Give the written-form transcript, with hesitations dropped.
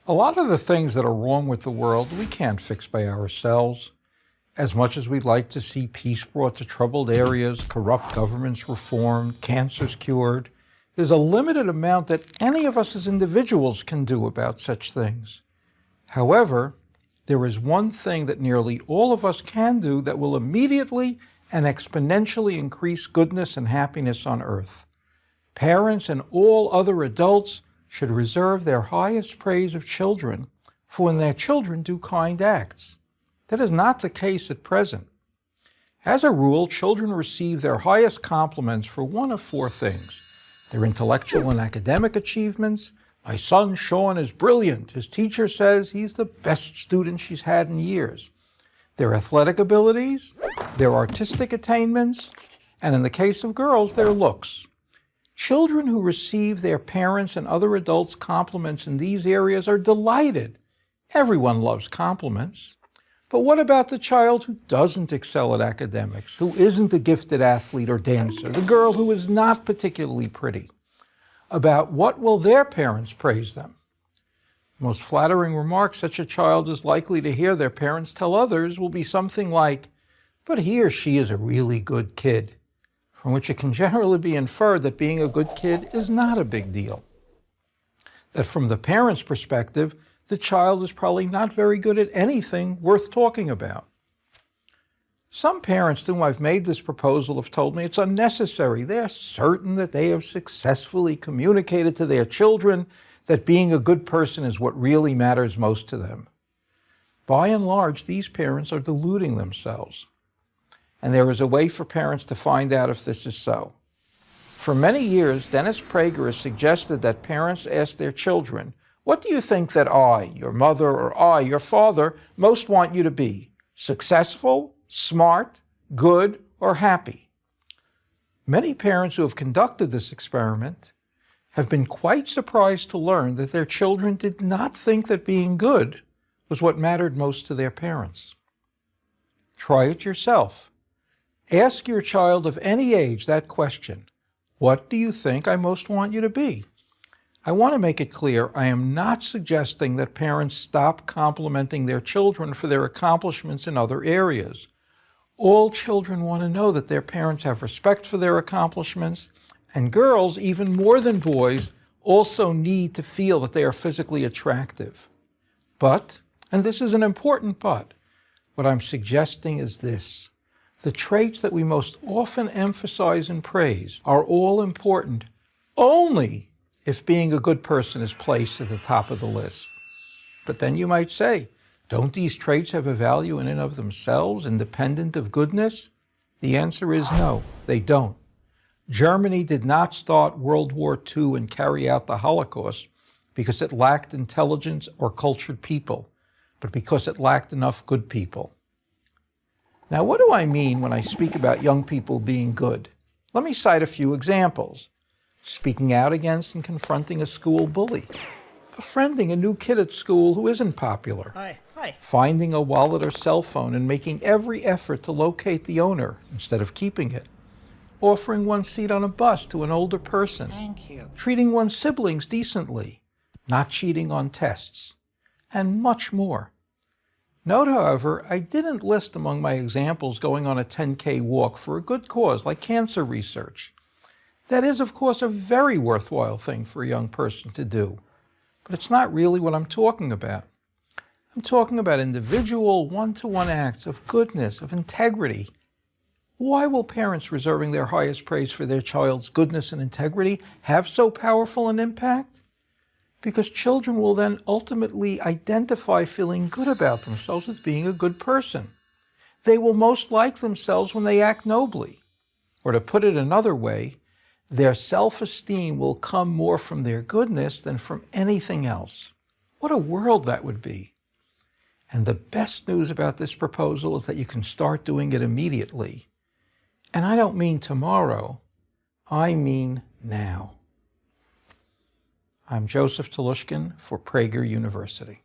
A lot of the things that are wrong with the world we can't fix by ourselves. As much as we'd like to see peace brought to troubled areas, corrupt governments reformed, cancers cured, there's a limited amount that any of us as individuals can do about such things. However, there is one thing that nearly all of us can do that will immediately and exponentially increase goodness and happiness on earth. Parents and all other adults should reserve their highest praise of children for when their children do kind acts. That is not the case at present. As a rule, children receive their highest compliments for one of four things: their intellectual and academic achievements. My son Sean is brilliant. His teacher says he's the best student she's had in years. Their athletic abilities, their artistic attainments, and in the case of girls, their looks. Children who receive their parents' and other adults' compliments in these areas are delighted. Everyone loves compliments. But what about the child who doesn't excel at academics, who isn't a gifted athlete or dancer, the girl who is not particularly pretty? About what will their parents praise them? The most flattering remark such a child is likely to hear their parents tell others will be something like, "But he or she is a really good kid," from which it can generally be inferred that being a good kid is not a big deal. That from the parent's perspective, the child is probably not very good at anything worth talking about. Some parents to whom I've made this proposal have told me it's unnecessary. They're certain that they have successfully communicated to their children that being a good person is what really matters most to them. By and large, these parents are deluding themselves. And there is a way for parents to find out if this is so. For many years, Dennis Prager has suggested that parents ask their children, "What do you think that I, your mother, or I, your father, most want you to be? Successful, smart, good, or happy?" Many parents who have conducted this experiment have been quite surprised to learn that their children did not think that being good was what mattered most to their parents. Try it yourself. Ask your child of any age that question: "What do you think I most want you to be?" I want to make it clear, I am not suggesting that parents stop complimenting their children for their accomplishments in other areas. All children want to know that their parents have respect for their accomplishments, and girls, even more than boys, also need to feel that they are physically attractive. But, and this is an important but, what I'm suggesting is this: the traits that we most often emphasize and praise are all important only if being a good person is placed at the top of the list. But then you might say, don't these traits have a value in and of themselves, independent of goodness? The answer is no, they don't. Germany did not start World War II and carry out the Holocaust because it lacked intelligence or cultured people, but because it lacked enough good people. Now, what do I mean when I speak about young people being good? Let me cite a few examples. Speaking out against and confronting a school bully. Befriending a new kid at school who isn't popular. Hi. Finding a wallet or cell phone and making every effort to locate the owner instead of keeping it. Offering one's seat on a bus to an older person. Thank you. Treating one's siblings decently. Not cheating on tests. And much more. Note, however, I didn't list among my examples going on a 10K walk for a good cause like cancer research. That is, of course, a very worthwhile thing for a young person to do. But it's not really what I'm talking about. I'm talking about individual, one-to-one acts of goodness, of integrity. Why will parents reserving their highest praise for their child's goodness and integrity have so powerful an impact? Because children will then ultimately identify feeling good about themselves with being a good person. They will most like themselves when they act nobly. Or to put it another way, their self-esteem will come more from their goodness than from anything else. What a world that would be. And the best news about this proposal is that you can start doing it immediately. And I don't mean tomorrow, I mean now. I'm Joseph Telushkin for Prager University.